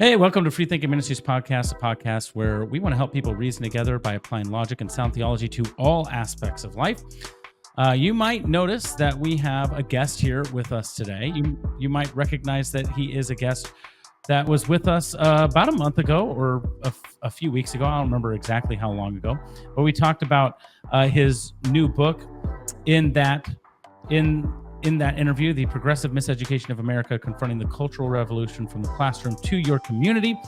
Hey, welcome to FreeThinking Ministries podcast, a podcast where we want to help people reason together by applying logic and sound theology to all aspects of life. You might notice that we have a guest here with us today. You might recognize that he is a guest that was with us about a month ago or a few weeks ago. I don't remember exactly how long ago, but we talked about his new book. In that interview, The Progressive Miseducation of America, Confronting the Cultural Revolution from the Classroom to Your Community,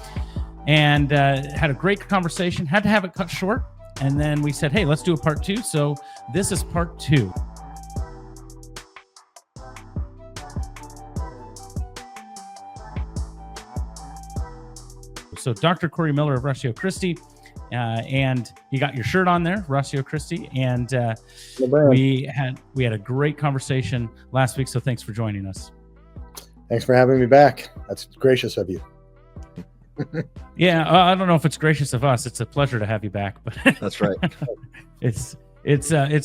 and had a great conversation. Had to have it cut short, and then we said, hey, let's do a part two. So this is part two. So Dr. Corey Miller of Ratio Christi, and you got your shirt on there, Ratio Christi, and we had a great conversation last week. So thanks for joining us. Thanks for having me back. That's gracious of you. Yeah, I don't know if it's gracious of us. It's a pleasure to have you back. But that's right. It's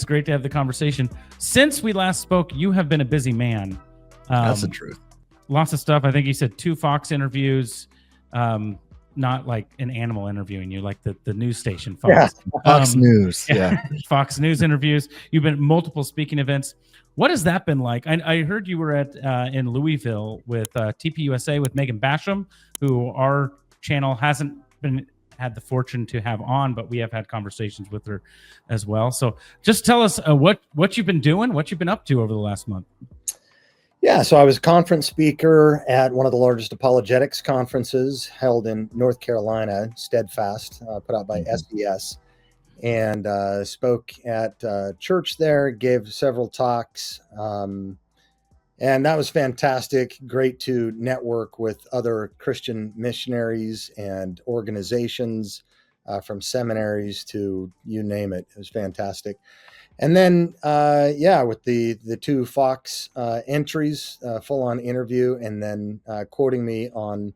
great to have the conversation. Since we last spoke, you have been a busy man. That's the truth. Lots of stuff. I think you said 2 Fox interviews. Not like an animal interviewing you, like the news station Fox. Yeah, Fox News. Yeah. Fox News interviews. You've been at multiple speaking events. What has that been like? I heard you were at in Louisville with TPUSA with Megan Basham, who our channel hasn't had the fortune to have on, but we have had conversations with her as well. So just tell us what you've been doing, what you've been up to over the last month. Yeah, so I was a conference speaker at one of the largest apologetics conferences held in North Carolina, Steadfast, put out by SES, and spoke at church there, gave several talks, and that was fantastic. Great to network with other Christian missionaries and organizations, from seminaries to you name it. It was fantastic. And then, with the 2 Fox entries, full-on interview, and then quoting me on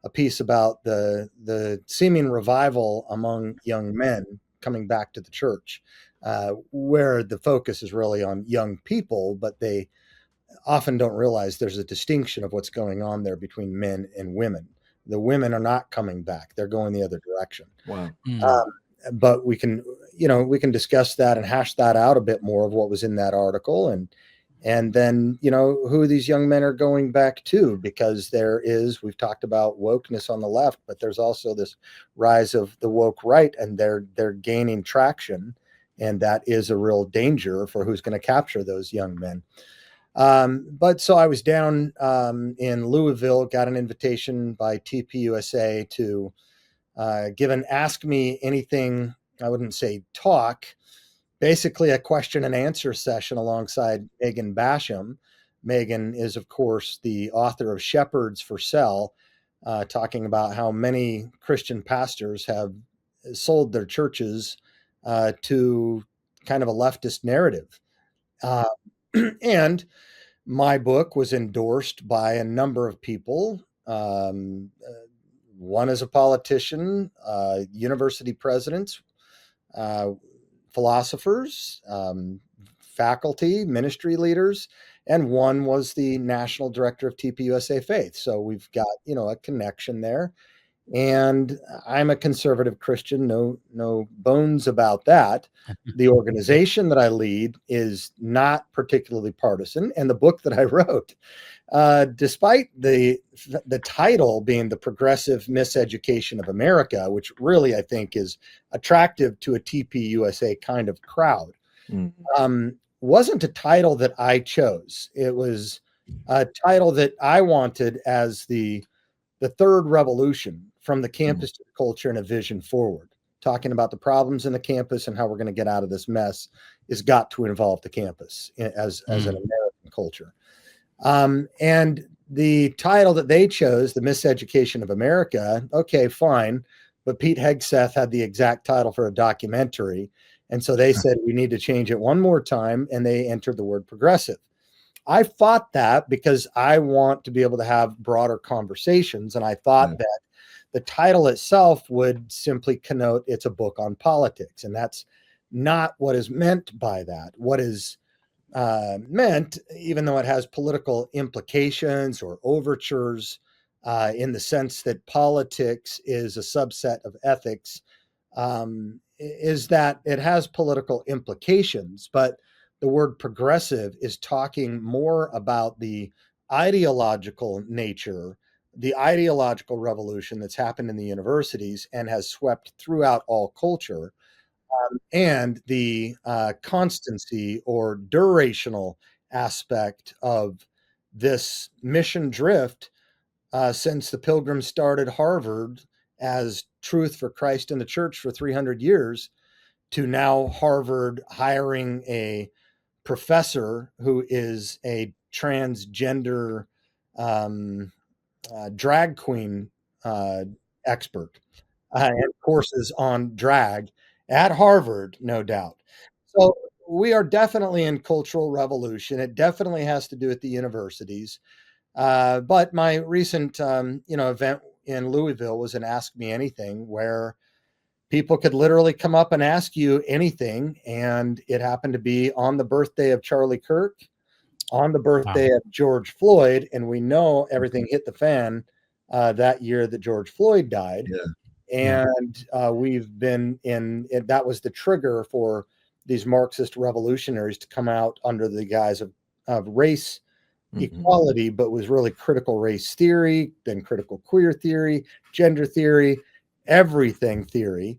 a piece about the seeming revival among young men coming back to the church, where the focus is really on young people, but they often don't realize there's a distinction of what's going on there between men and women. The women are not coming back. They're going the other direction. Wow. But we can discuss that and hash that out a bit more of what was in that article, and then, who these young men are going back to, because we've talked about wokeness on the left, but there's also this rise of the woke right, and they're gaining traction, and that is a real danger for who's going to capture those young men. But so I was down in Louisville, got an invitation by TPUSA to give an Ask Me Anything, I wouldn't say talk, basically a question and answer session alongside Megan Basham. Megan is, of course, the author of Shepherds for Sale, talking about how many Christian pastors have sold their churches to kind of a leftist narrative. And my book was endorsed by a number of people. One is a politician, university presidents, philosophers, faculty, ministry leaders, and one was the national director of TPUSA Faith. So we've got, a connection there. And I'm a conservative Christian, no bones about that. The organization that I lead is not particularly partisan, and the book that I wrote, despite the title being The Progressive Miseducation of America, which really I think is attractive to a TPUSA kind of crowd, wasn't a title that I chose. It was a title that I wanted as the third revolution, from the campus to the culture and a vision forward. Talking about the problems in the campus and how we're going to get out of this mess is got to involve the campus as an American culture. And the title that they chose, The Miseducation of America, okay, fine. But Pete Hegseth had the exact title for a documentary. And so they said, we need to change it one more time. And they entered the word progressive. I fought that because I want to be able to have broader conversations. And I thought that the title itself would simply connote it's a book on politics. And that's not what is meant by that. What is meant, even though it has political implications or overtures, in the sense that politics is a subset of ethics, is that it has political implications, but the word progressive is talking more about the ideological nature, the ideological revolution that's happened in the universities and has swept throughout all culture, and the constancy or durational aspect of this mission drift since the Pilgrims started Harvard as truth for Christ and the church for 300 years, to now Harvard hiring a professor who is a transgender um, drag queen expert and courses on drag at Harvard, no doubt. So we are definitely in cultural revolution. It definitely has to do with the universities. But my recent, event in Louisville was an Ask Me Anything, where people could literally come up and ask you anything, and it happened to be on the birthday of Charlie Kirk, on the birthday of George Floyd, and we know everything hit the fan that year that George Floyd died. Yeah. And we've been that was the trigger for these Marxist revolutionaries to come out under the guise of race equality, but was really critical race theory, then critical queer theory, gender theory, everything theory.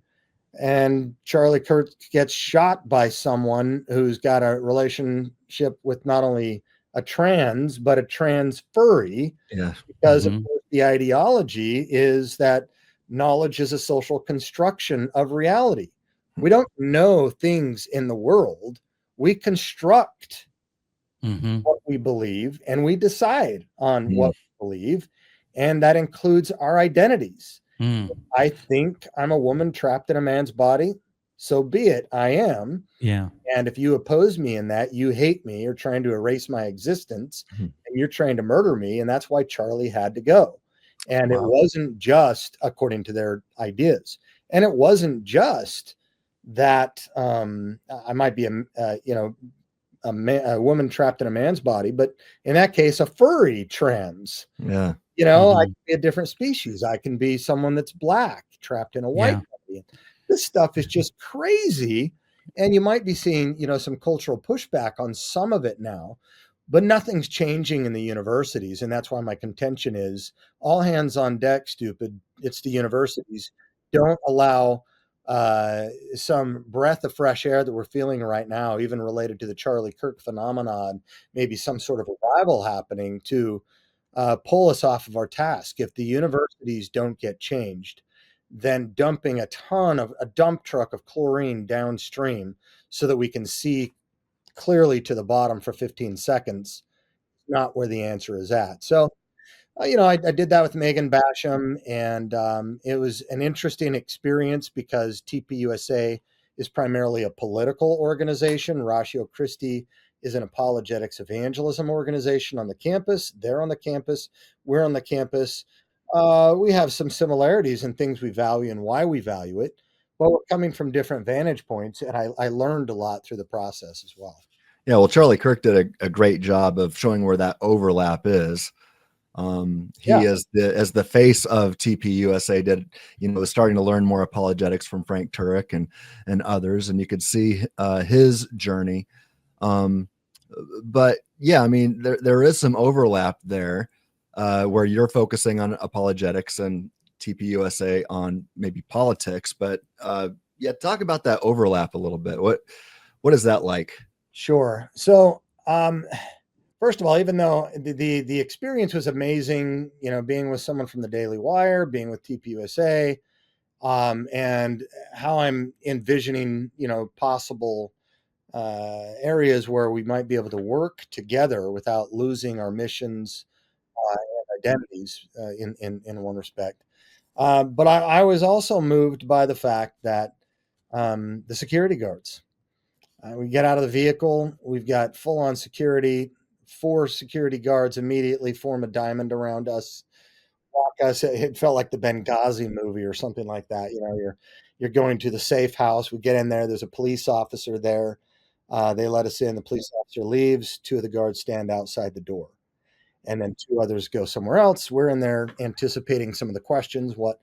And Charlie Kirk gets shot by someone who's got a relationship with not only a trans, but a trans furry, Yeah. because of course, the ideology is that knowledge is a social construction of reality. We don't know things in the world. We construct what we believe, and we decide on what we believe, and that includes our identities. I think I'm a woman trapped in a man's body, so be it, I am. Yeah. And if you oppose me in that, you hate me, you're trying to erase my existence, and you're trying to murder me, and that's why Charlie had to go. And it wasn't just according to their ideas, and it wasn't just that I might be a woman trapped in a man's body, but in that case, a furry trans. Yeah. I can be a different species. I can be someone that's black trapped in a white body. This stuff is just crazy. And you might be seeing, some cultural pushback on some of it now, but nothing's changing in the universities. And that's why my contention is all hands on deck, stupid. It's the universities. Don't allow some breath of fresh air that we're feeling right now, even related to the Charlie Kirk phenomenon, maybe some sort of revival happening to pull us off of our task. If the universities don't get changed, then dumping a dump truck of chlorine downstream so that we can see clearly to the bottom for 15 seconds, not where the answer is at. So, I did that with Megan Basham, and it was an interesting experience because TPUSA is primarily a political organization. Ratio Christi is an apologetics evangelism organization on the campus. They're on the campus. We're on the campus. We have some similarities in things we value and why we value it, but we're coming from different vantage points, and I learned a lot through the process as well. Yeah, well, Charlie Kirk did a great job of showing where that overlap is. He as the face of TPUSA did, was starting to learn more apologetics from Frank Turek and others, and you could see his journey. But yeah, I mean, there is some overlap there where you're focusing on apologetics and TPUSA on maybe politics. But yeah, talk about that overlap a little bit. What is that like? Sure. So, first of all, even though the experience was amazing, being with someone from the Daily Wire, being with TPUSA, and how I'm envisioning, possible areas where we might be able to work together without losing our missions and identities in one respect. But I was also moved by the fact that the security guards. We get out of the vehicle. We've got full on security. 4 security guards immediately form a diamond around us, walk us. It felt like the Benghazi movie or something like that. You're going to the safe house. We get in there. There's a police officer there. They let us in. The police officer leaves. 2 of the guards stand outside the door. and then 2 others go somewhere else. We're in there anticipating some of the questions, what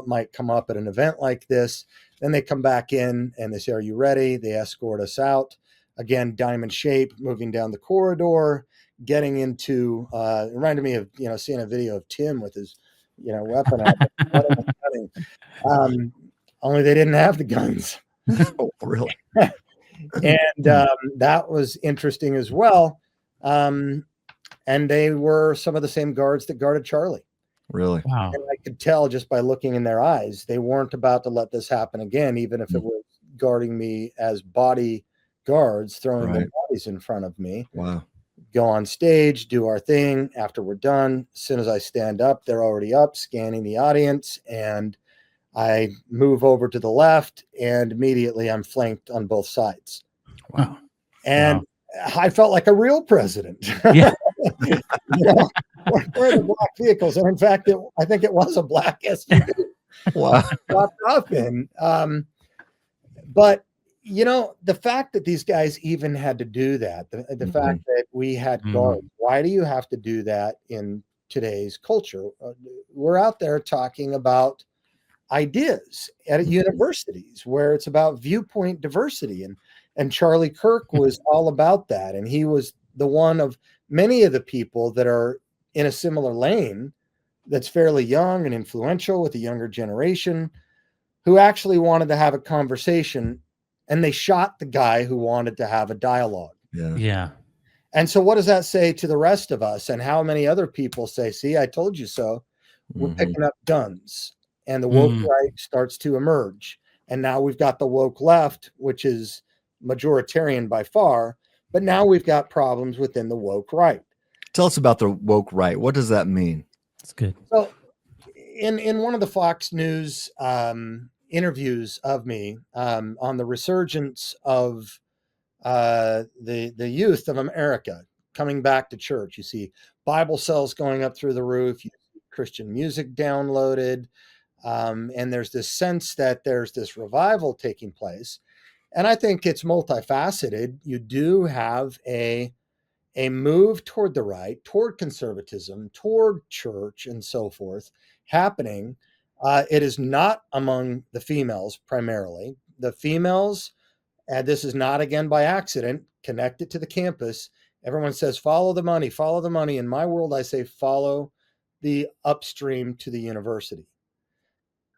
might come up at an event like this. Then they come back in and they say, "Are you ready?" They escort us out. Again, diamond shape, moving down the corridor, getting into, it reminded me of, seeing a video of Tim with his, weapon out. Only they didn't have the guns. Oh, really? And that was interesting as well. And they were some of the same guards that guarded Charlie. Really? Wow. And I could tell just by looking in their eyes, they weren't about to let this happen again, even if it was guarding me as body guards, throwing their bodies in front of me. Wow. Go on stage, do our thing. After we're done, as soon as I stand up, they're already up, scanning the audience, and I move over to the left, and immediately I'm flanked on both sides. Wow. And I felt like a real president. Yeah. We're in the black vehicles. And in fact, I think it was a black SUV. Wow. Dropped off in. But, the fact that these guys even had to do that, the fact that we had guards, why do you have to do that in today's culture? We're out there talking about ideas at universities where it's about viewpoint diversity. And Charlie Kirk was all about that. And he was the one of many of the people that are in a similar lane that's fairly young and influential with the younger generation who actually wanted to have a conversation, and they shot the guy who wanted to have a dialogue. Yeah. And so what does that say to the rest of us? And how many other people say, "See, I told you so." We're picking up guns, and the woke right starts to emerge. And now we've got the woke left, which is majoritarian by far, but now we've got problems within the woke right. Tell us about the woke right. What does that mean? That's good. So in one of the Fox News interviews of me on the resurgence of the youth of America coming back to church, you see Bible sales going up through the roof, you see Christian music downloaded, and there's this sense that there's this revival taking place. And I think it's multifaceted. You do have a move toward the right, toward conservatism, toward church, and so forth happening. It is not among the females primarily. The females, and this is not again by accident, connected to the campus. Everyone says, follow the money, follow the money. In my world, I say, follow the upstream to the university.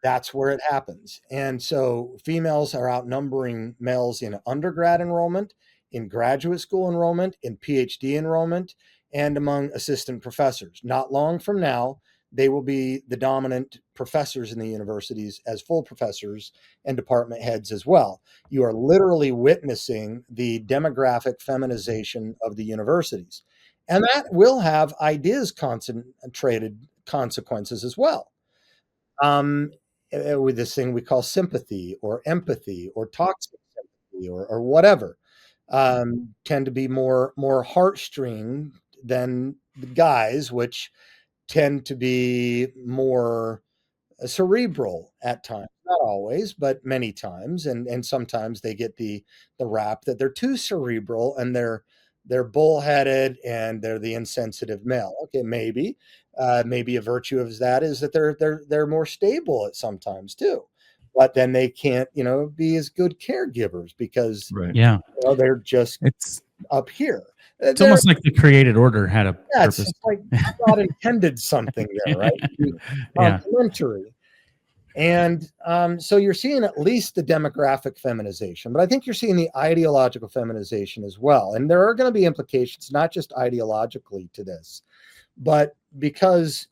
That's where it happens. And so females are outnumbering males in undergrad enrollment, in graduate school enrollment, in PhD enrollment, and among assistant professors. Not long from now, they will be the dominant professors in the universities as full professors and department heads as well. You are literally witnessing the demographic feminization of the universities. And that will have ideas concentrated consequences as well. With this thing we call sympathy or empathy or toxic sympathy or whatever, tend to be more heartstring than the guys, which tend to be more cerebral at times, not always, but many times. And sometimes they get the rap that they're too cerebral and they're bullheaded and they're the insensitive male. Okay, maybe a virtue of that is that they're more stable at sometimes too, but then they can't be as good caregivers because they're just up here. It's almost like the created order had a purpose. It's like God intended something there, right? Complementary. And so you're seeing at least the demographic feminization, but I think you're seeing the ideological feminization as well. And there are going to be implications, not just ideologically to this, but because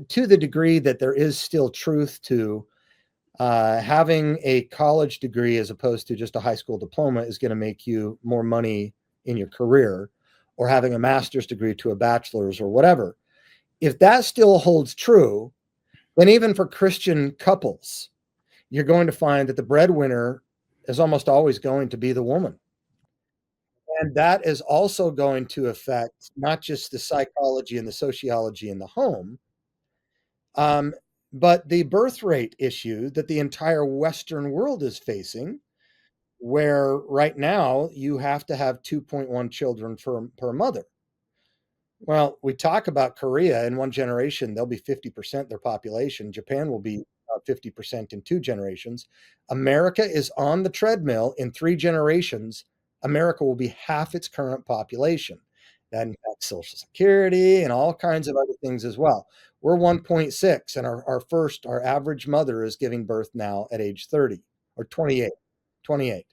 to the degree that there is still truth to having a college degree as opposed to just a high school diploma is going to make you more money in your career, or having a master's degree to a bachelor's or whatever. If that still holds true, then even for Christian couples, you're going to find that the breadwinner is almost always going to be the woman. And that is also going to affect not just the psychology and the sociology in the home, but the birth rate issue that the entire Western world is facing, where right now you have to have 2.1 children per mother. Well, we talk about Korea in one generation, they'll be 50% their population. Japan will be 50% in 2 generations. America is on the treadmill. In 3 generations, America will be half its current population. That impacts Social Security and all kinds of other things as well. We're 1.6, and our average mother is giving birth now at age 30 or 28. 28.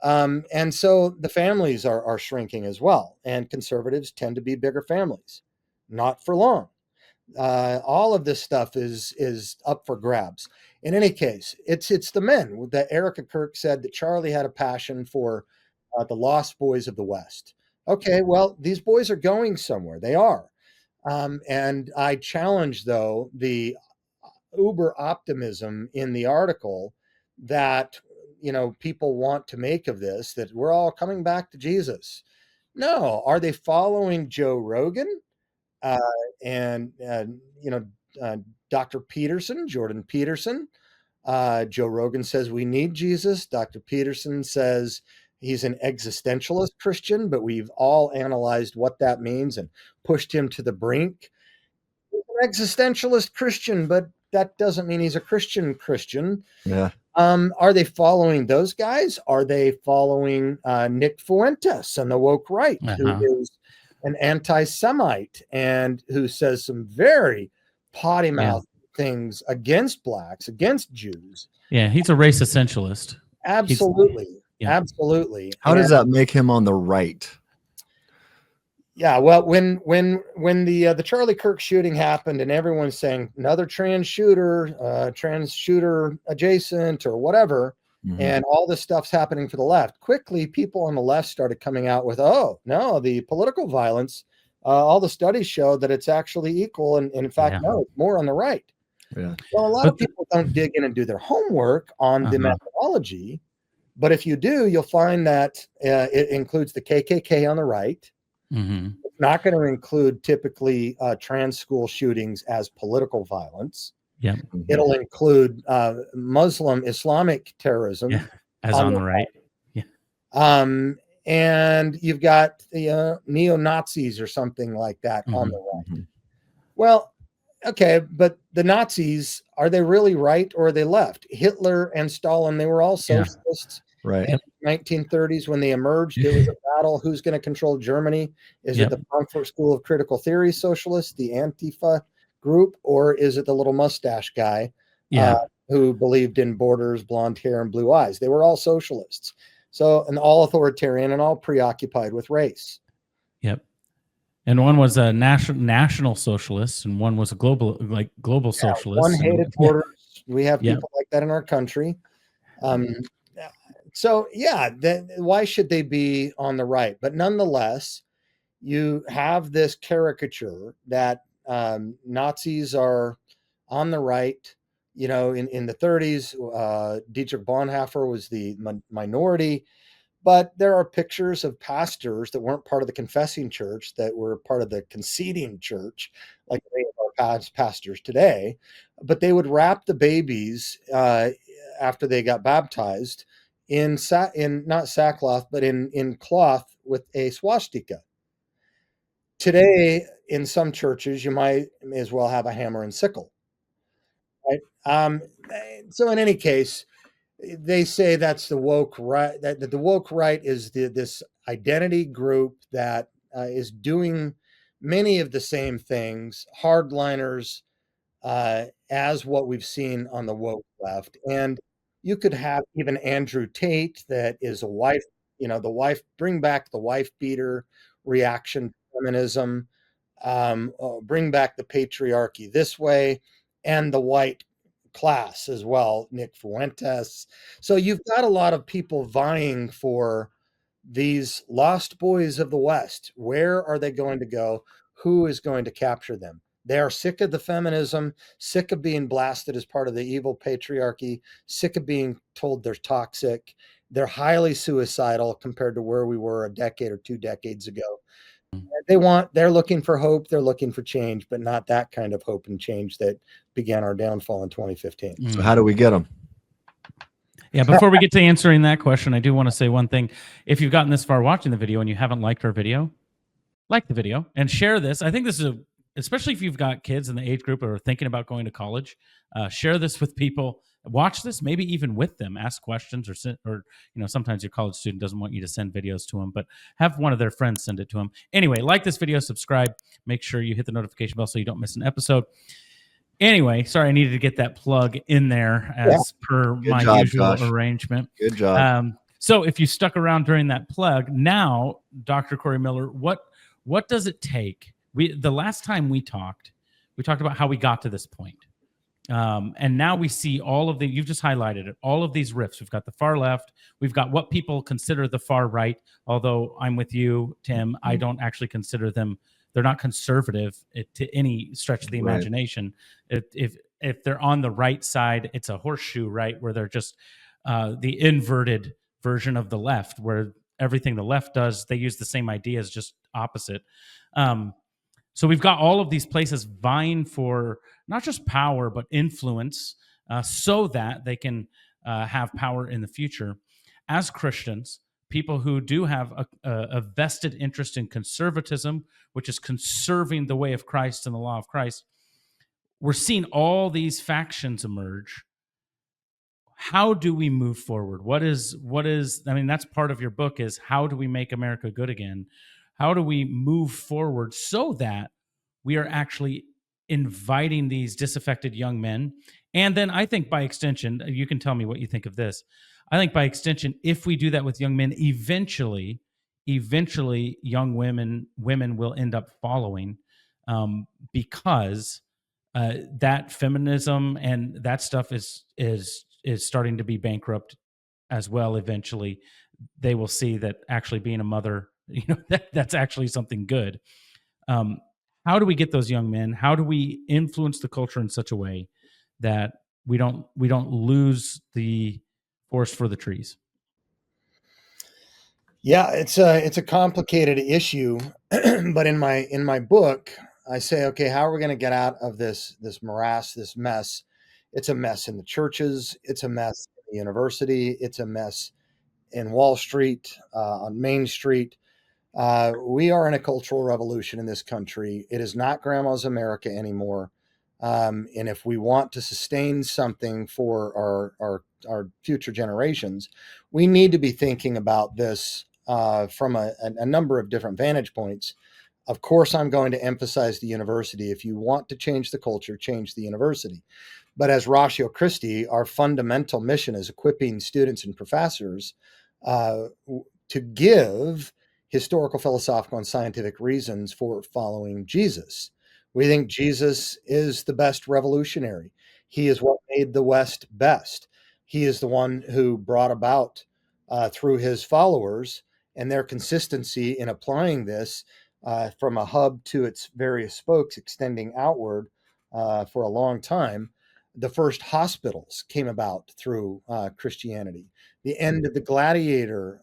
And so the families are shrinking as well, and conservatives tend to be bigger families. Not for long. All of this stuff is up for grabs. In any case, it's the men that Erica Kirk said that Charlie had a passion for the lost boys of the West. Okay, well, these boys are going somewhere. They are. And I challenge, though, the uber optimism in the article that people want to make of this, that we're all coming back to Jesus. No, are they following Joe Rogan uh, and Dr. Peterson, Jordan Peterson? Joe Rogan says we need Jesus. Dr. Peterson says he's an existentialist Christian, but we've all analyzed what that means and pushed him to the brink. He's an existentialist Christian, but that doesn't mean he's a Christian. Yeah. Are they following those guys? Are they following Nick Fuentes and the woke right, who is an anti-Semite and who says some very potty mouth things against blacks, against Jews? Yeah, he's a race essentialist. Absolutely. Absolutely. How does that make him on the right? Yeah, well, when the Charlie Kirk shooting happened and everyone's saying another trans shooter adjacent or whatever, and all this stuff's happening for the left, quickly people on the left started coming out with, oh, no, the political violence, all the studies show that it's actually equal. And in fact, no, it's more on the right. Yeah. Well, a lot of people don't dig in and do their homework on the methodology. But if you do, you'll find that it includes the KKK on the right. It's not going to include typically trans school shootings as political violence. Yeah, it'll include Muslim Islamic terrorism as on the right. Yeah, and you've got the neo-Nazis or something like that on the right. Well, okay, but the Nazis, are they really right or are they left? Hitler and Stalin, they were all socialists. Right. In the 1930s, when they emerged, it was a battle. Who's going to control Germany? Is it the Frankfurt School of Critical Theory socialists, the Antifa group, or is it the little mustache guy who believed in borders, blonde hair, and blue eyes? They were all socialists. So, and all authoritarian and all preoccupied with race. Yep. And one was a national socialist, and one was a global socialist. One hated borders. We have people like that in our country. So, why should they be on the right? But nonetheless, you have this caricature that Nazis are on the right. In the 30s, Dietrich Bonhoeffer was the minority. But there are pictures of pastors that weren't part of the confessing church that were part of the conceding church, like many of our pastors today. But they would wrap the babies after they got baptized in not sackcloth, but in cloth with a swastika. Today, in some churches, you may as well have a hammer and sickle. Right? So in any case, they say that's the woke right. That the woke right is this identity group that is doing many of the same things, hardliners, as what we've seen on the woke left. And you could have even Andrew Tate, that is a wife. The wife, bring back the wife beater reaction to feminism, bring back the patriarchy this way, and the white class as well, Nick Fuentes. So you've got a lot of people vying for these lost boys of the West. Where are they going to go? Who is going to capture them? They are sick of the feminism, sick of being blasted as part of the evil patriarchy, sick of being told they're toxic. They're highly suicidal compared to where we were a decade or 2 decades ago. They're looking for hope. They're looking for change, but not that kind of hope and change that began our downfall in 2015. So how do we get them? Yeah, before we get to answering that question, I do want to say one thing. If you've gotten this far watching the video and you haven't liked our video, like the video and share this. I think this is especially if you've got kids in the age group or are thinking about going to college, share this with people. Watch this, maybe even with them. Ask questions, or sometimes your college student doesn't want you to send videos to them, but have one of their friends send it to them. Anyway, like this video, subscribe. Make sure you hit the notification bell so you don't miss an episode. Anyway, sorry, I needed to get that plug in there as per my usual arrangement. Good job. So if you stuck around during that plug, now, Dr. Corey Miller, what does it take? The last time we talked about how we got to this point. And now we see you've just highlighted it, all of these rifts. We've got the far left. We've got what people consider the far right, although I'm with you, Tim. I don't actually consider them. They're not conservative to any stretch of the imagination. If they're on the right side, it's a horseshoe, right, where they're just the inverted version of the left, where everything the left does, they use the same ideas, just opposite. So we've got all of these places vying for not just power, but influence, so that they can have power in the future. As Christians, people who do have a vested interest in conservatism, which is conserving the way of Christ and the law of Christ, we're seeing all these factions emerge. How do we move forward? What is, that's part of your book, is how do we make America good again? How do we move forward so that we are actually inviting these disaffected young men? And then I think by extension, you can tell me what you think of this. I think by extension, if we do that with young men, eventually young women will end up following, because that feminism and that stuff is starting to be bankrupt as well. Eventually, they will see that actually being a mother, that's actually something good. How do we get those young men? How do we influence the culture in such a way that we don't lose the forest for the trees? Yeah, it's a complicated issue, but in my book, I say, okay, how are we going to get out of this morass, this mess? It's a mess in the churches. It's a mess in the university. It's a mess in Wall Street, on Main Street. We are in a cultural revolution in this country. It is not grandma's America anymore. And if we want to sustain something for our future generations, we need to be thinking about this from a number of different vantage points. Of course, I'm going to emphasize the university. If you want to change the culture, change the university. But as Ratio Christi, our fundamental mission is equipping students and professors to give historical, philosophical, and scientific reasons for following Jesus. We think Jesus is the best revolutionary. He is what made the West best. He is the one who brought about, through his followers and their consistency in applying this from a hub to its various spokes, extending outward for a long time. The first hospitals came about through Christianity. The end of the gladiator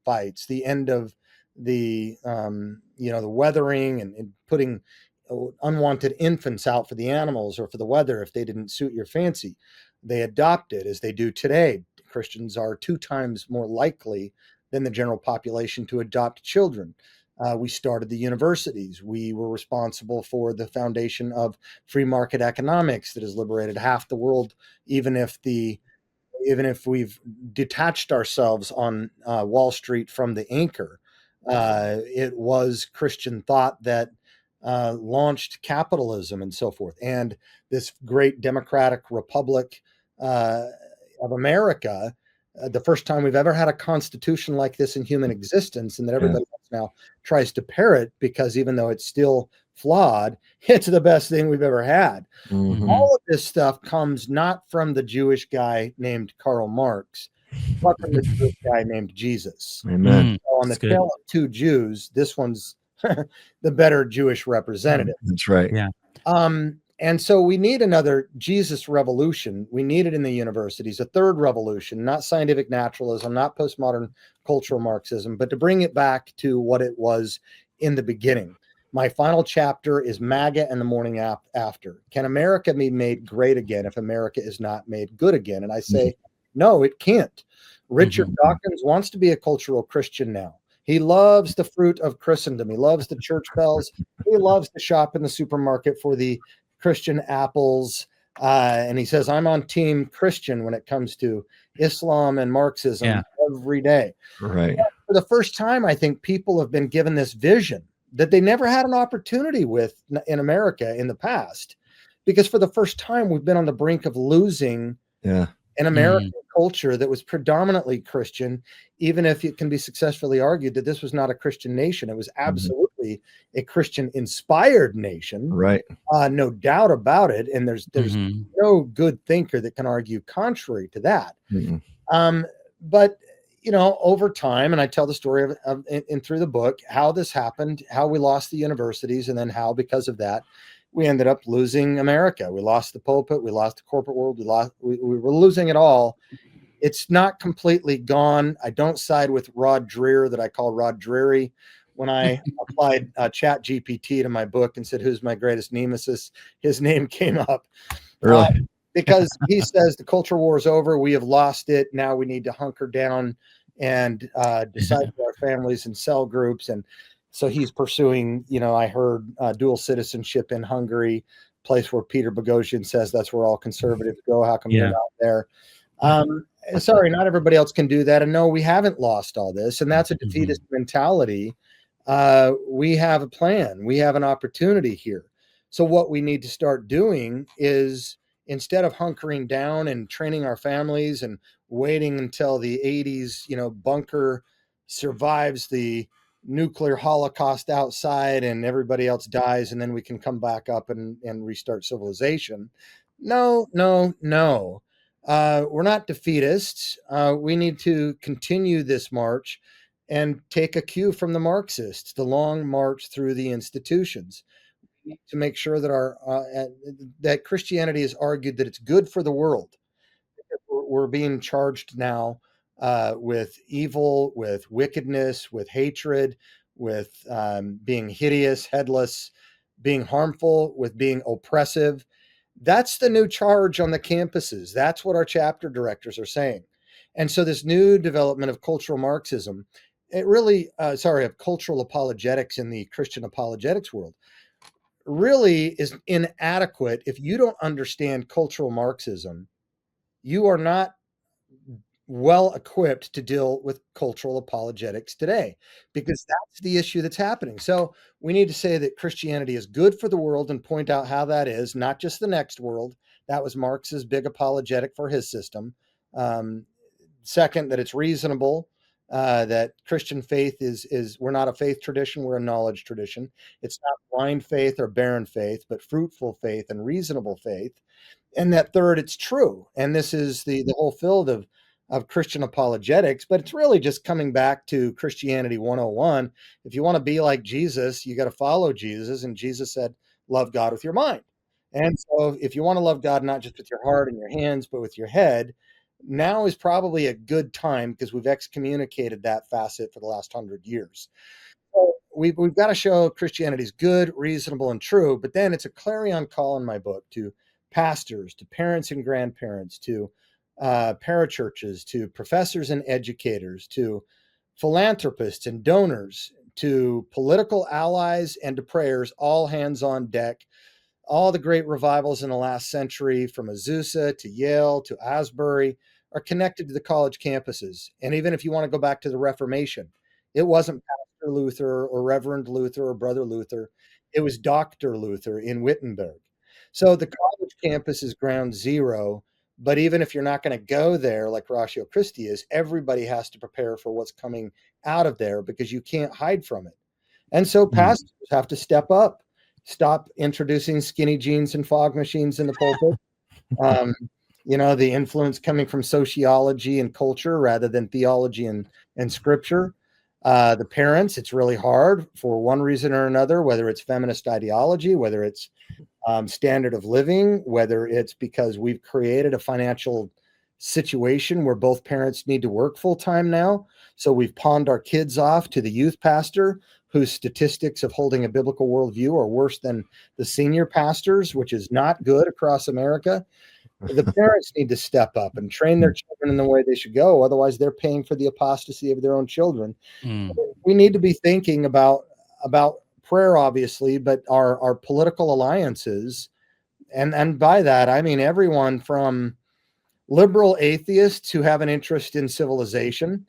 fights, the end of the the weathering and putting unwanted infants out for the animals or for the weather if they didn't suit your fancy. They adopted, as they do today. Christians are 2 times more likely than the general population to adopt children. We started the universities. We were responsible for the foundation of free market economics that has liberated half the world, even if we've detached ourselves on Wall Street from the anchor. It was Christian thought that launched capitalism and so forth. And this great democratic republic of America, the first time we've ever had a constitution like this in human existence, and that everybody else now tries to parrot, because even though it's still flawed, it's the best thing we've ever had. Mm-hmm. All of this stuff comes not from the Jewish guy named Karl Marx, but from the Jewish guy named Jesus. Amen. So on the tale of 2 Jews, this one's the better Jewish representative. That's right. Yeah. And so we need another Jesus revolution. We need it in the universities, a third revolution, not scientific naturalism, not postmodern cultural Marxism, but to bring it back to what it was in the beginning. My final chapter is MAGA and the morning after. Can America be made great again if America is not made good again? And I say, no, it can't. Richard Dawkins wants to be a cultural Christian now. He loves the fruit of Christendom. He loves the church bells. He loves to shop in the supermarket for the Christian apples. And he says, I'm on team Christian when it comes to Islam and Marxism every day. Right. For the first time, I think people have been given this vision that they never had an opportunity with in America in the past, because for the first time, we've been on the brink of losing an American culture that was predominantly Christian, even if it can be successfully argued that this was not a Christian nation. It was absolutely a Christian-inspired nation. Right. No doubt about it. And there's no good thinker that can argue contrary to that. But over time, and I tell the story of through the book, how this happened, how we lost the universities, and then how, because of that, we ended up losing America. We lost the pulpit. We lost the corporate world. We were losing it all. It's not completely gone. I don't side with Rod Dreher, that I call Rod Dreary. When I applied Chat GPT to my book and said, who's my greatest nemesis, his name came up. Really? Because he says the culture war is over. We have lost it. Now we need to hunker down and decide for our families and cell groups. And so he's pursuing, I heard dual citizenship in Hungary, place where Peter Boghossian says that's where all conservatives go. How come you're not there? Sorry, not everybody else can do that. And no, we haven't lost all this. And that's a defeatist mentality. We have a plan. We have an opportunity here. So what we need to start doing is, instead of hunkering down and training our families and waiting until the 80s, bunker survives the nuclear holocaust outside and everybody else dies, and then we can come back up and restart civilization. No. We're not defeatists. We need to continue this march and take a cue from the Marxists, the long march through the institutions, to make sure that that Christianity has argued that it's good for the world. We're being charged now with evil, with wickedness, with hatred, with being hideous, headless, being harmful, with being oppressive. That's the new charge on the campuses. That's what our chapter directors are saying. And so this new development of cultural Marxism, of cultural apologetics in the Christian apologetics world, really is inadequate. If you don't understand cultural Marxism, you are not well equipped to deal with cultural apologetics today, because that's the issue that's happening. So we need to say that Christianity is good for the world and point out how that is, not just the next world. That was Marx's big apologetic for his system. Second, that it's reasonable, that Christian faith is we're not a faith tradition, we're a knowledge tradition. It's not blind faith or barren faith, but fruitful faith and reasonable faith. And that third, it's true. And this is the whole field of Christian apologetics, but it's really just coming back to Christianity 101. If you want to be like Jesus, you got to follow Jesus. And Jesus said, love God with your mind. And so if you want to love God, not just with your heart and your hands, but with your head, now is probably a good time, because we've excommunicated that facet for the last 100 years. So we've got to show Christianity is good, reasonable, and true. But then it's a clarion call in my book to pastors, to parents and grandparents, to parachurches, to professors and educators, to philanthropists and donors, to political allies, and to prayers, all hands on deck. All the great revivals in the last century, from Azusa to Yale to Asbury, are connected to the college campuses. And even if you want to go back to the Reformation, it wasn't Pastor Luther or Reverend Luther or Brother Luther. It was Dr. Luther in Wittenberg. So the college campus is ground zero. But even if you're not going to go there like Ratio Christi is, everybody has to prepare for what's coming out of there, because you can't hide from it. And so pastors have to step up, stop introducing skinny jeans and fog machines in the pulpit. The influence coming from sociology and culture rather than theology and scripture. The parents, it's really hard for one reason or another, whether it's feminist ideology, whether it's standard of living, whether it's because we've created a financial situation where both parents need to work full time now. So we've pawned our kids off to the youth pastor, whose statistics of holding a biblical worldview are worse than the senior pastors, which is not good across America. The parents need to step up and train their children in the way they should go. Otherwise, they're paying for the apostasy of their own children. We need to be thinking about prayer, obviously, but our political alliances. And by that, I mean everyone from liberal atheists who have an interest in civilization,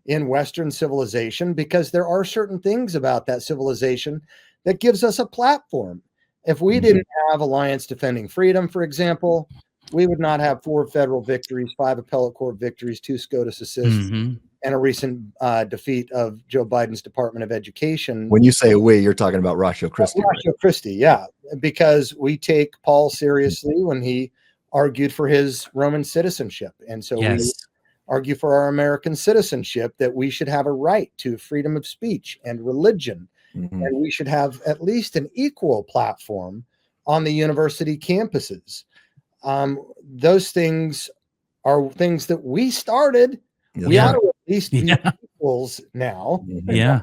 in Western civilization, because there are certain things about that civilization that gives us a platform. If we didn't have Alliance Defending Freedom, for example, we would not have 4 federal victories, 5 appellate court victories, 2 SCOTUS assists, and a recent defeat of Joe Biden's Department of Education. When you say we, you're talking about Ratio Christi. Ratio Christi, yeah, because we take Paul seriously when he argued for his Roman citizenship. And so we argue for our American citizenship, that we should have a right to freedom of speech and religion. And we should have at least an equal platform on the university campuses. Those things are things that we started. We ought to at least be equals now. Yeah.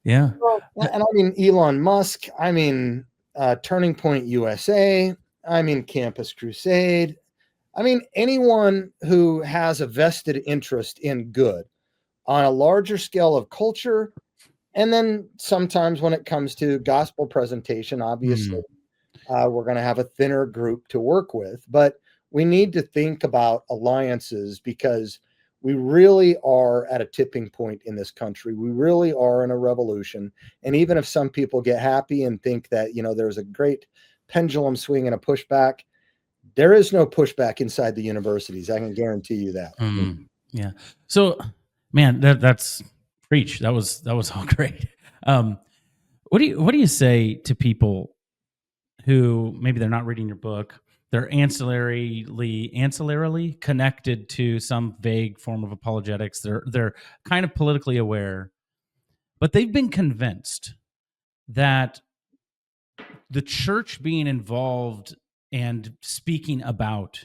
Well, and I mean, Elon Musk, I mean, Turning Point USA, I mean, Campus Crusade. I mean, anyone who has a vested interest in good on a larger scale of culture. And then sometimes when it comes to gospel presentation, obviously, we're going to have a thinner group to work with. But we need to think about alliances, because we really are at a tipping point in this country. We really are in a revolution. And even if some people get happy and think that, you know, there's a great pendulum swing and a pushback, there is no pushback inside the universities. I can guarantee you that. Yeah. So, man, that's preach. That was all great. What do you say to people who maybe they're not reading your book, they're ancillarily connected to some vague form of apologetics, they're kind of politically aware, but they've been convinced that the church being involved and speaking about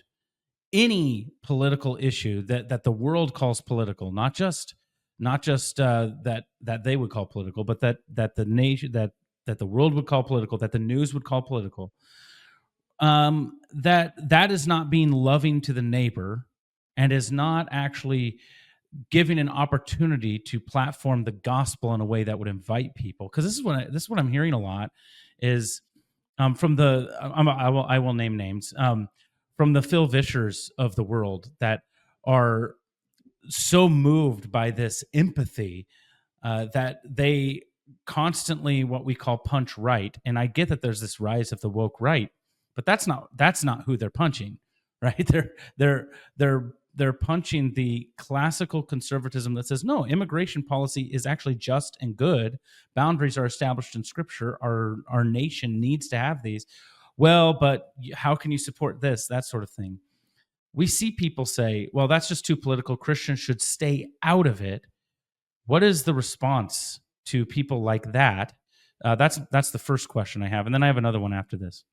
any political issue that the world calls political, not just that they would call political, but that the nation, that the world would call political, that the news would call political, that is not being loving to the neighbor, and is not actually giving an opportunity to platform the gospel in a way that would invite people. Because this is what I'm hearing a lot is from the I will name names, from the Phil Vishers of the world, that are so moved by this empathy that they constantly, what we call, punch right. And I get that there's this rise of the woke right, but that's not who they're punching, right? They're punching the classical conservatism that says, no, immigration policy is actually just and good. Boundaries are established in Scripture. Our nation needs to have these. Well, but how can you support this? That sort of thing. We see people say, well, that's just too political. Christians should stay out of it. What is the response to people like that? That's the first question I have. And then I have another one after this.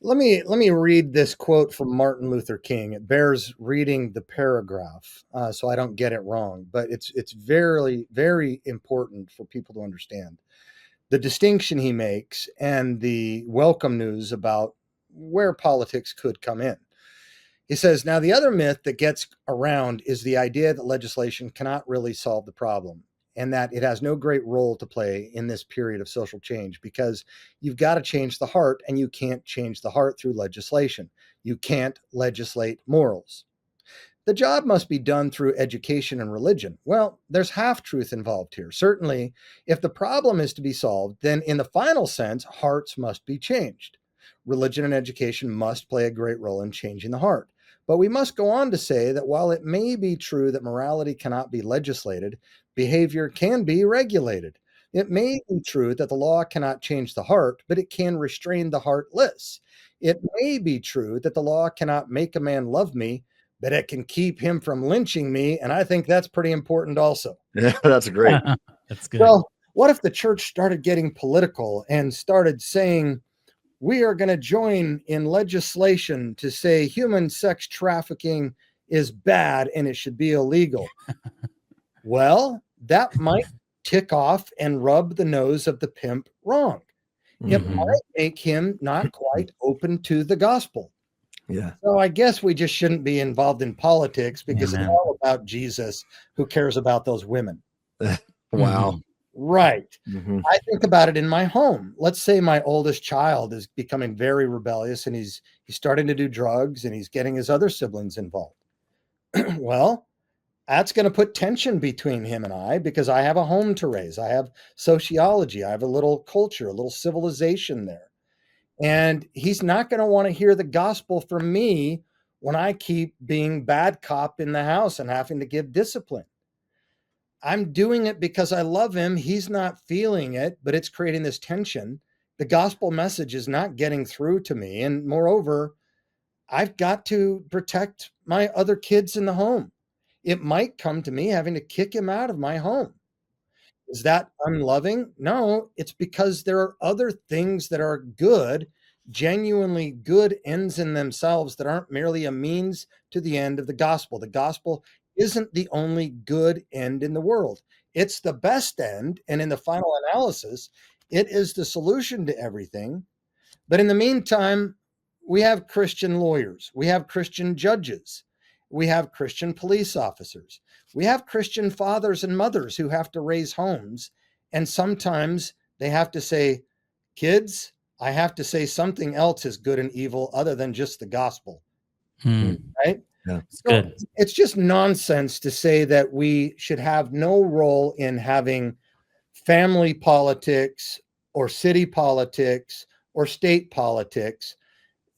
Let me read this quote from Martin Luther King. It bears reading the paragraph so I don't get it wrong, but it's very, very important for people to understand the distinction he makes and the welcome news about where politics could come in. He says, now the other myth that gets around is the idea that legislation cannot really solve the problem, and that it has no great role to play in this period of social change, because you've got to change the heart, and you can't change the heart through legislation. You can't legislate morals. The job must be done through education and religion. Well, there's half-truth involved here. Certainly, if the problem is to be solved, then in the final sense, hearts must be changed. Religion and education must play a great role in changing the heart. But we must go on to say that while it may be true that morality cannot be legislated, behavior can be regulated. It may be true that the law cannot change the heart, but it can restrain the heartless. It may be true that the law cannot make a man love me, but it can keep him from lynching me. And I think that's pretty important also. Yeah, that's great. That's good. Well, what if the church started getting political and started saying, we are going to join in legislation to say human sex trafficking is bad and it should be illegal? Well, that might tick off and rub the nose of the pimp wrong. It Mhm. might make him not quite open to the gospel. Yeah. So I guess we just shouldn't be involved in politics because it's Amen. all about Jesus who cares about those women. Wow. Mhm. Right. Mhm. I think about it in my home. Let's say my oldest child is becoming very rebellious and he's starting to do drugs and he's getting his other siblings involved. Well, that's going to put tension between him and I because I have a home to raise. I have sociology. I have a little culture, a little civilization there. And he's not going to want to hear the gospel from me when I keep being bad cop in the house and having to give discipline. I'm doing it because I love him. He's not feeling it, but it's creating this tension. The gospel message is not getting through to me. And moreover, I've got to protect my other kids in the home. It might come to me having to kick him out of my home. Is that unloving? No, it's because there are other things that are good, genuinely good ends in themselves that aren't merely a means to the end of the gospel. The gospel isn't the only good end in the world. It's the best end. And in the final analysis, it is the solution to everything. But in the meantime, we have Christian lawyers, we have Christian judges, we have Christian police officers, we have Christian fathers and mothers who have to raise homes. And sometimes they have to say, kids, I have to say something else is good and evil other than just the gospel, right? Yeah. It's So good. it's just nonsense to say that we should have no role in having family politics or city politics or state politics.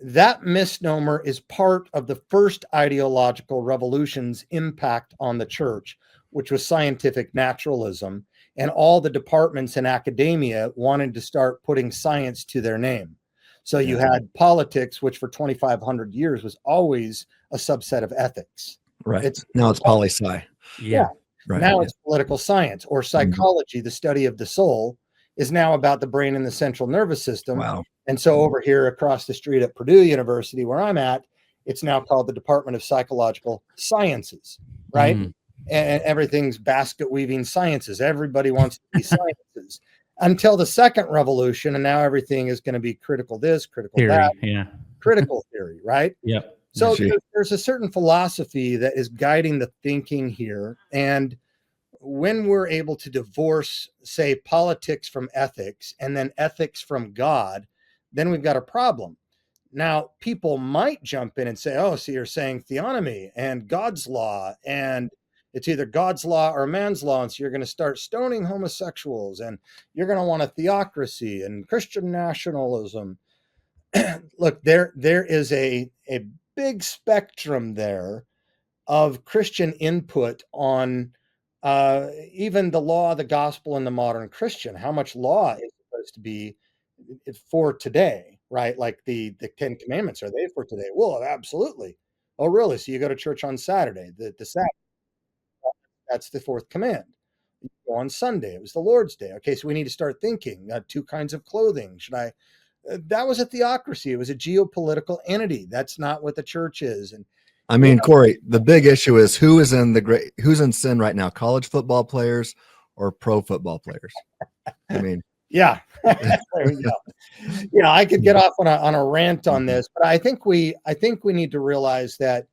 That misnomer is part of the first ideological revolution's impact on the church, which was scientific naturalism, and all the departments in academia wanted to start putting science to their name. So you had politics, which for 2,500 years was always a subset of ethics. Right. Now it's poli-sci. Yeah. Right. Now it's political science or psychology, the study of the soul, is now about the brain and the central nervous system. Wow. And so over here across the street at Purdue University, where I'm at, it's now called the Department of Psychological Sciences, right? And everything's basket weaving sciences. Everybody wants to be sciences until the second revolution. And now everything is going to be critical this, critical Theory. that, Yeah. critical theory, right? Yep. So Gee. there's a certain philosophy that is guiding the thinking here. And when we're able to divorce, say, politics from ethics and then ethics from God, then we've got a problem. Now, people might jump in and say, oh, so you're saying theonomy and God's law, and it's either God's law or man's law. And so you're going to start stoning homosexuals and you're going to want a theocracy and Christian nationalism. Look, there is a big spectrum there of Christian input on even the law, the gospel, and the modern Christian. How much law is supposed to be for today, right? Like the Ten Commandments, are they for today? Well, absolutely. Oh, really? So you go to church on Saturday, the Sabbath, that's the fourth command. You go on Sunday, it was the Lord's Day. Okay, so we need to start thinking two kinds of clothing. Should I? That was a theocracy. It was a geopolitical entity. That's not what the church is. And I mean, Corey, the big issue is who's in sin right now? College football players or pro football players? I mean, yeah, there we go. Yeah, I could get off on a rant on this, but I think we need to realize that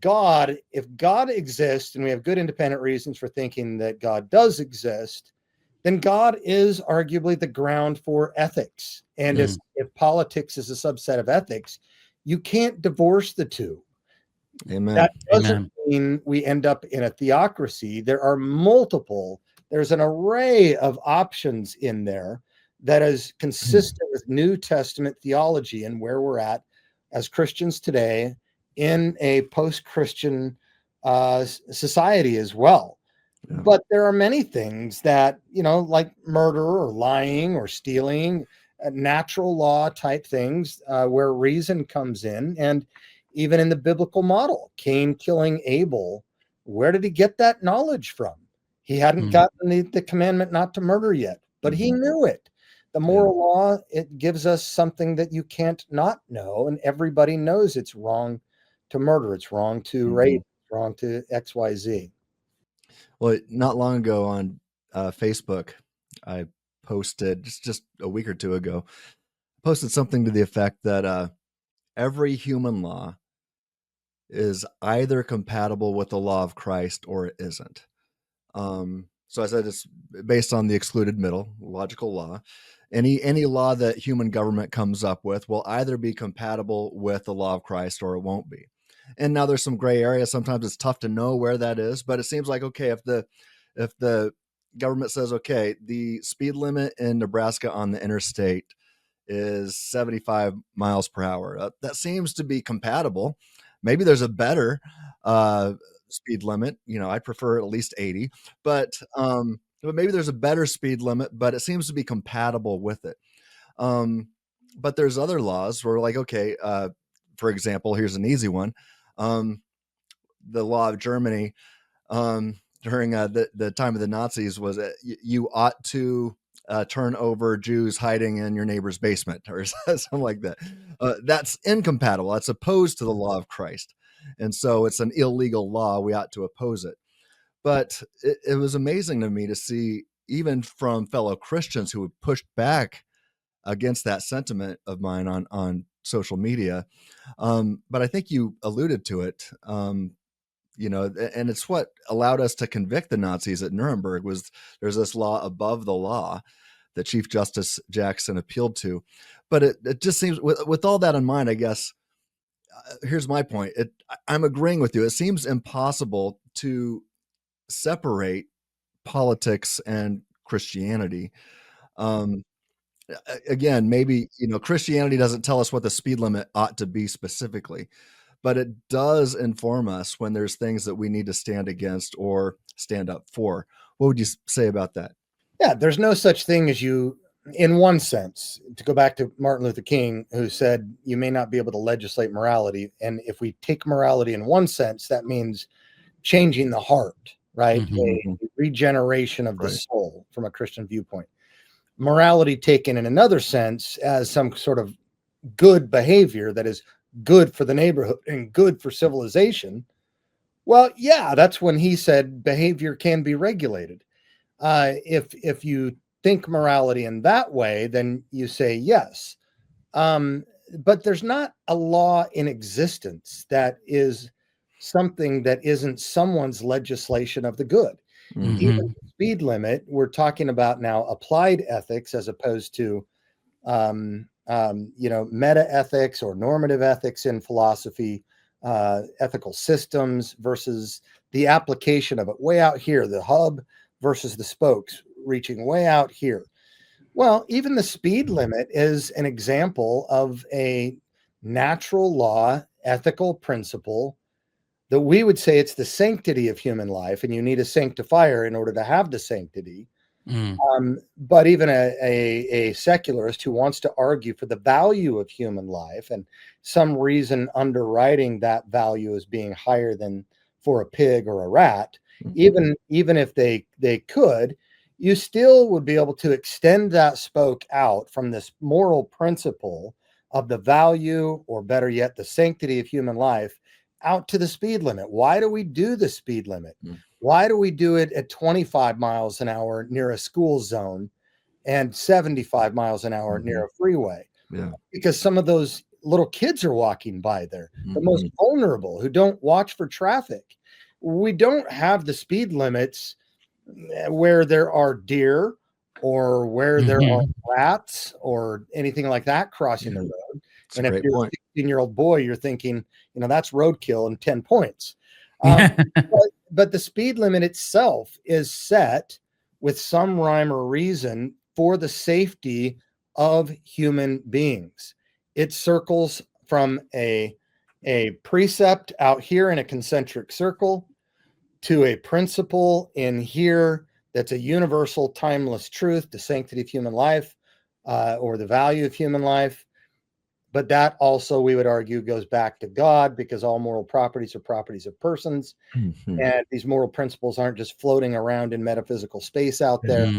God, if God exists, and we have good independent reasons for thinking that God does exist, then God is arguably the ground for ethics. And if politics is a subset of ethics, you can't divorce the two. amen. That doesn't mean we end up in a theocracy. There's an array of options in there that is consistent with New Testament theology and where we're at as Christians today in a post-Christian society as well. Yeah. But there are many things that, like murder or lying or stealing, natural law type things where reason comes in. And even in the biblical model, Cain killing Abel, where did he get that knowledge from? He hadn't gotten the commandment not to murder yet, but he knew it. The moral law, it gives us something that you can't not know, and everybody knows it's wrong to murder, it's wrong to rape, it's wrong to XYZ. Well, not long ago on Facebook, I posted just a week or two ago, posted something to the effect that every human law is either compatible with the law of Christ or it isn't. So I said it's based on the excluded middle, logical law. Any law that human government comes up with will either be compatible with the law of Christ or it won't be. And now there's some gray area. Sometimes it's tough to know where that is, but it seems like, okay, if the government says, okay, the speed limit in Nebraska on the interstate is 75 miles per hour, that seems to be compatible. Maybe there's a better speed limit. I'd prefer at least 80, but maybe there's a better speed limit, but it seems to be compatible with it. But there's other laws where, like, okay, for example, here's an easy one. The law of Germany during the time of the Nazis was you ought to turn over Jews hiding in your neighbor's basement or something like that. That's incompatible. That's opposed to the law of Christ. And so it's an illegal law. We ought to oppose it. But it was amazing to me to see, even from fellow Christians who had pushed back against that sentiment of mine on social media. But I think you alluded to it, and it's what allowed us to convict the Nazis at Nuremberg. There's this law above the law that Chief Justice Jackson appealed to. But it just seems, with all that in mind, I guess, here's my point. I'm agreeing with you. It seems impossible to separate politics and Christianity. Again, maybe, Christianity doesn't tell us what the speed limit ought to be specifically, but it does inform us when there's things that we need to stand against or stand up for. What would you say about that? Yeah, there's no such thing as in one sense, to go back to Martin Luther King, who said you may not be able to legislate morality. And if we take morality in one sense, that means changing the heart, right? Mm-hmm. A regeneration of the soul from a Christian viewpoint. Morality taken in another sense as some sort of good behavior that is good for the neighborhood and good for civilization. Well, yeah, that's when he said behavior can be regulated. If you think morality in that way, then you say yes. But there's not a law in existence that is something that isn't someone's legislation of the good. Mm-hmm. Even the speed limit, we're talking about now applied ethics as opposed to meta ethics or normative ethics in philosophy, ethical systems versus the application of it way out here, the hub versus the spokes reaching way out here. Well, even the speed limit is an example of a natural law, ethical principle that we would say it's the sanctity of human life, and you need a sanctifier in order to have the sanctity. But even a secularist who wants to argue for the value of human life and some reason underwriting that value as being higher than for a pig or a rat, even if they could, you still would be able to extend that spoke out from this moral principle of the value, or better yet, the sanctity of human life, out to the speed limit. Why do we do the speed limit? Why do we do it at 25 miles an hour near a school zone and 75 miles an hour near a freeway? Yeah. Because some of those little kids are walking by there, the most vulnerable, who don't watch for traffic. We don't have the speed limits where there are deer or where there are rats or anything like that crossing the road. And if you're a 16-year-old boy, you're thinking, that's roadkill and 10 points. But the speed limit itself is set with some rhyme or reason for the safety of human beings. It circles from a precept out here in a concentric circle to a principle in here that's a universal, timeless truth, the sanctity of human life, or the value of human life. But that also, we would argue, goes back to God, because all moral properties are properties of persons. And these moral principles aren't just floating around in metaphysical space out there.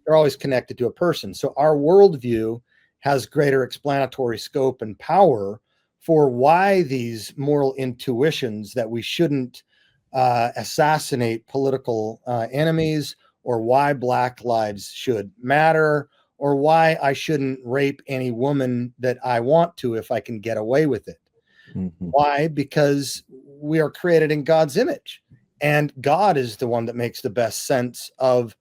They're always connected to a person. So our worldview has greater explanatory scope and power for why these moral intuitions that we shouldn't assassinate political enemies or why Black lives should matter, or why I shouldn't rape any woman that I want to if I can get away with it. Mm-hmm. Why? Because we are created in God's image, and God is the one that makes the best sense of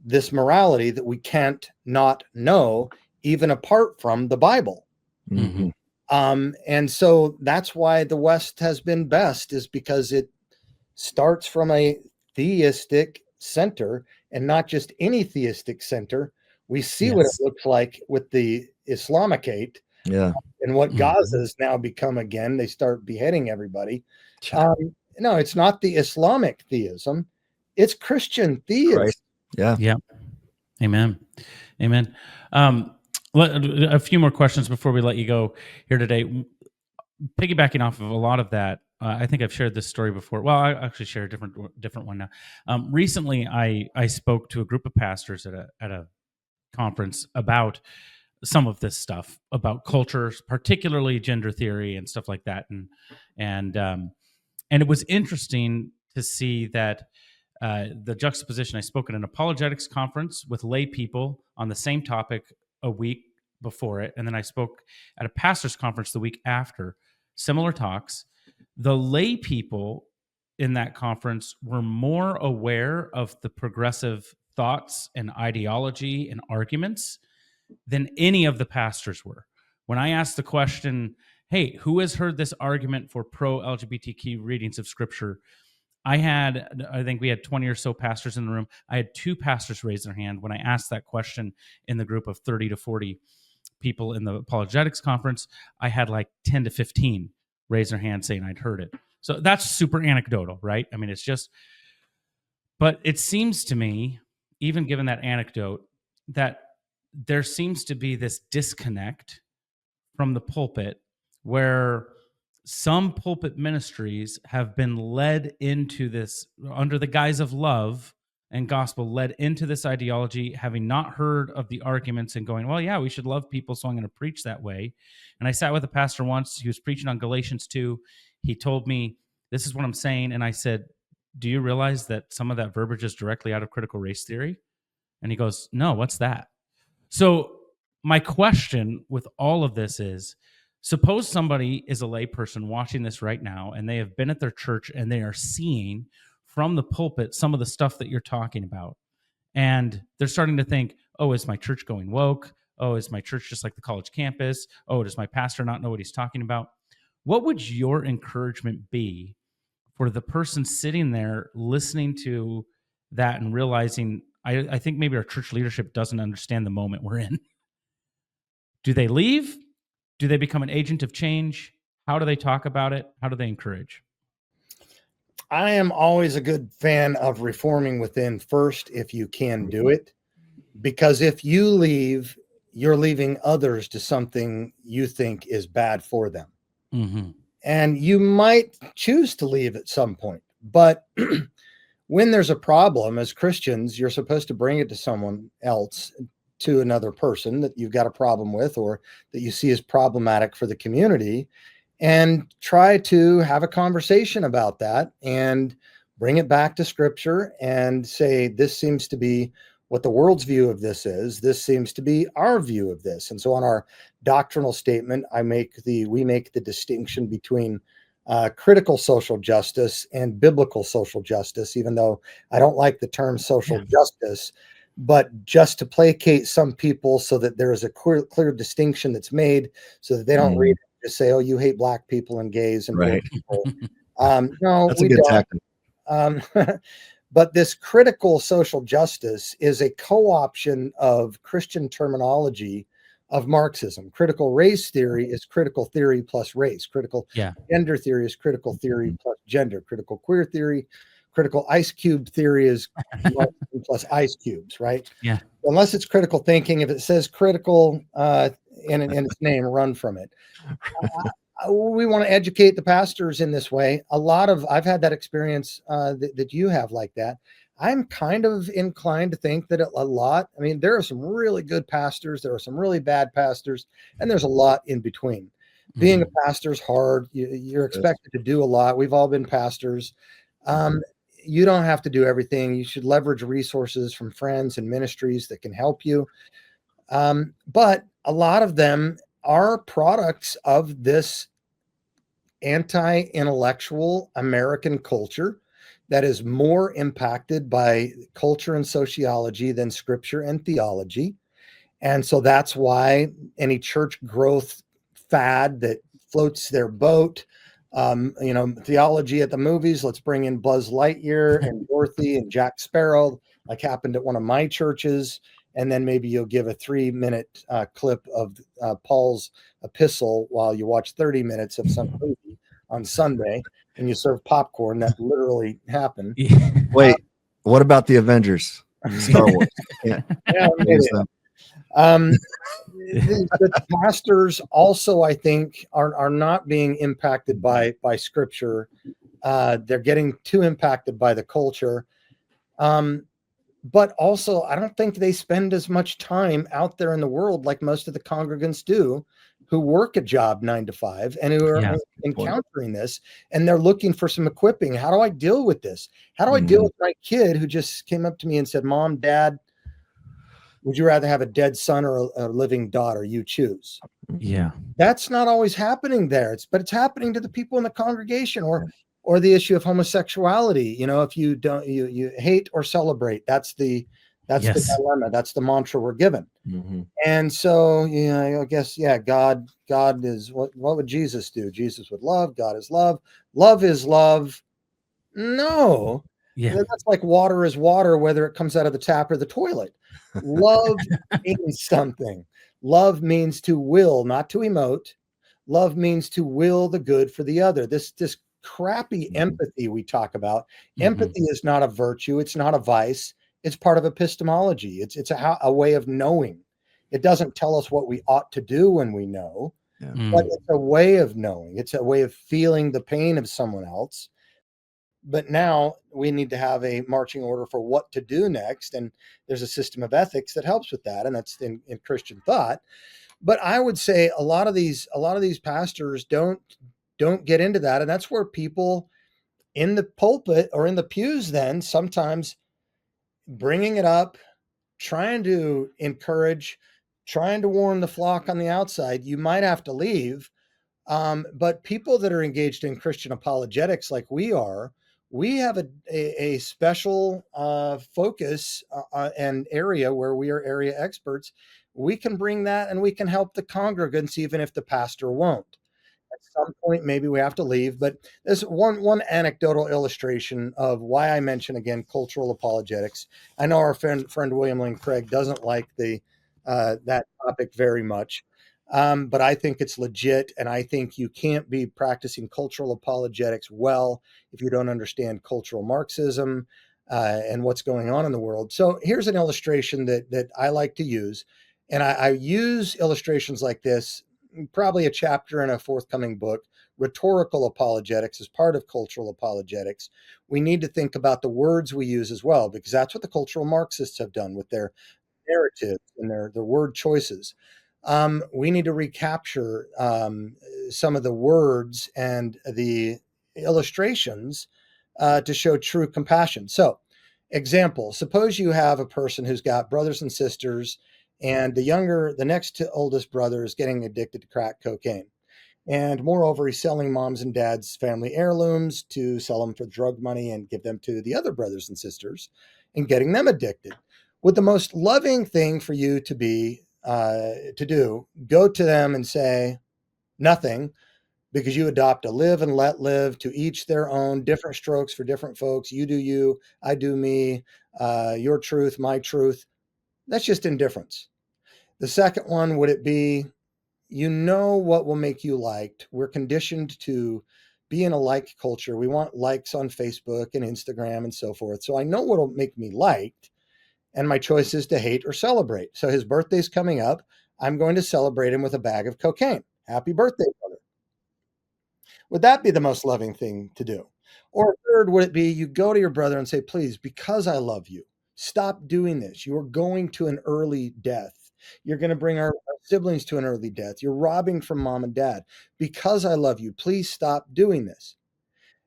this morality that we can't not know, even apart from the Bible. Mm-hmm. And so that's why the West has been best, is because it starts from a theistic center, and not just any theistic center. We see what it looks like with the Islamicate, Yeah. and what Gaza has now become again. They start beheading everybody. Yeah. No, it's not the Islamic theism, it's Christian theism. Right. Yeah. Yeah. Amen. Amen. A few more questions before we let you go here today. Piggybacking off of a lot of that, I think I've shared this story before. Well, I actually share a different one now. Recently, I spoke to a group of pastors at a conference about some of this stuff, about cultures, particularly gender theory and stuff like that, and it was interesting to see that the juxtaposition. I spoke at an apologetics conference with lay people on the same topic a week before it, and then I spoke at a pastor's conference the week after. Similar talks. The lay people in that conference were more aware of the progressive thoughts and ideology and arguments than any of the pastors were. When I asked the question, hey, who has heard this argument for pro-LGBTQ readings of scripture? I think we had 20 or so pastors in the room. I had 2 pastors raise their hand when I asked that question in the group of 30 to 40 people in the apologetics conference. I had like 10 to 15 raise their hand saying I'd heard it. So that's super anecdotal, right? I mean, it's just, but it seems to me, even given that anecdote, that there seems to be this disconnect from the pulpit where some pulpit ministries have been led into this, under the guise of love and gospel, led into this ideology, having not heard of the arguments and going, well, yeah, we should love people, so I'm going to preach that way. And I sat with a pastor once. He was preaching on Galatians 2. He told me, this is what I'm saying. And I said, do you realize that some of that verbiage is directly out of critical race theory? And he goes, no, what's that? So my question with all of this is, suppose somebody is a layperson watching this right now, and they have been at their church and they are seeing from the pulpit some of the stuff that you're talking about. And they're starting to think, oh, is my church going woke? Oh, is my church just like the college campus? Oh, does my pastor not know what he's talking about? What would your encouragement be for the person sitting there listening to that and realizing, I think maybe our church leadership doesn't understand the moment we're in? Do they leave? Do they become an agent of change? How do they talk about it? How do they encourage? I am always a good fan of reforming within first, if you can do it, because if you leave, you're leaving others to something you think is bad for them. Mm-hmm. And you might choose to leave at some point, but when there's a problem, as Christians, you're supposed to bring it to someone else, to another person that you've got a problem with or that you see as problematic for the community, and try to have a conversation about that and bring it back to scripture and say, this seems to be what the world's view of this is. This seems to be our view of this. And so on our doctrinal statement, we make the distinction between critical social justice and biblical social justice, even though I don't like the term social justice, but just to placate some people so that there is a clear distinction that's made so that they don't read it and just say, oh, you hate Black people and gays and poor people. No, that's a good tactic. But this critical social justice is a co-option of Christian terminology of Marxism. Critical race theory is critical theory plus race. Critical gender theory is critical theory plus gender. Critical queer theory, critical ice cube theory is Marxism plus ice cubes, right? Yeah. Unless it's critical thinking, if it says critical in its name, run from it. We want to educate the pastors in this way. I've had that experience that you have like that. I'm kind of inclined to think that there are some really good pastors, there are some really bad pastors, and there's a lot in between. Being a pastor is hard. You're expected to do a lot. We've all been pastors. you don't have to do everything. You should leverage resources from friends and ministries that can help you. But a lot of them are products of this anti-intellectual American culture that is more impacted by culture and sociology than scripture and theology. And so that's why any church growth fad that floats their boat, theology at the movies, let's bring in Buzz Lightyear and Dorothy and Jack Sparrow, like happened at one of my churches. And then maybe you'll give a 3-minute clip of Paul's epistle while you watch 30 minutes of some movie on Sunday, and you serve popcorn. That literally happened. Wait, what about the Avengers? Star Wars. Yeah, the pastors also, I think, are not being impacted by scripture. They're getting too impacted by the culture. But also, I don't think they spend as much time out there in the world like most of the congregants do, who work a job 9 to 5 and who are encountering this, and they're looking for some equipping. How do I deal with this? How do I deal with my kid who just came up to me and said, Mom, Dad, would you rather have a dead son or a living daughter? You choose. Yeah. That's not always happening there. But it's happening to the people in the congregation, or the issue of homosexuality. If you don't, you hate or celebrate, that's the dilemma. That's the mantra we're given. Mm-hmm. And so, I guess, God is what would Jesus do? Jesus would love. God is love. Love is love. No. Yeah. That's like water is water, whether it comes out of the tap or the toilet. Love means something. Love means to will, not to emote. Love means to will the good for the other. This crappy empathy we talk about. Empathy is not a virtue. It's not a vice. It's part of epistemology. It's a way of knowing. It doesn't tell us what we ought to do when we know, but it's a way of knowing. It's a way of feeling the pain of someone else. But now we need to have a marching order for what to do next. And there's a system of ethics that helps with that. And that's in Christian thought. But I would say a lot of these pastors don't get into that. And that's where people in the pulpit or in the pews then sometimes bringing it up, trying to encourage, trying to warn the flock on the outside, you might have to leave. But people that are engaged in Christian apologetics like we are, we have a special focus and area where we are area experts. We can bring that and we can help the congregants even if the pastor won't. At some point, maybe we have to leave. But there's one anecdotal illustration of why I mention, again, cultural apologetics. I know our friend William Lane Craig doesn't like that topic very much. But I think it's legit, and I think you can't be practicing cultural apologetics well if you don't understand cultural Marxism and what's going on in the world. So here's an illustration that I like to use, and I use illustrations like this, probably a chapter in a forthcoming book. Rhetorical apologetics is part of cultural apologetics. We need to think about the words we use as well, because that's what the cultural Marxists have done with their narratives and their word choices. We need to recapture some of the words and the illustrations to show true compassion. So, example, suppose you have a person who's got brothers and sisters, and the next to oldest brother is getting addicted to crack cocaine. And moreover, he's selling mom's and dad's family heirlooms to sell them for drug money and give them to the other brothers and sisters and getting them addicted. Would the most loving thing for you to do, go to them and say nothing, because you adopt a live and let live, to each their own, different strokes for different folks. You do you, I do me, your truth, my truth. That's just indifference. The second one, would it be, what will make you liked? We're conditioned to be in a like culture. We want likes on Facebook and Instagram and so forth. So I know what will make me liked. And my choice is to hate or celebrate. So his birthday's coming up. I'm going to celebrate him with a bag of cocaine. Happy birthday, brother. Would that be the most loving thing to do? Or third, would it be you go to your brother and say, please, because I love you, stop doing this. You are going to an early death. You're going to bring our siblings to an early death. You're robbing from mom and dad. Because I love you, please stop doing this.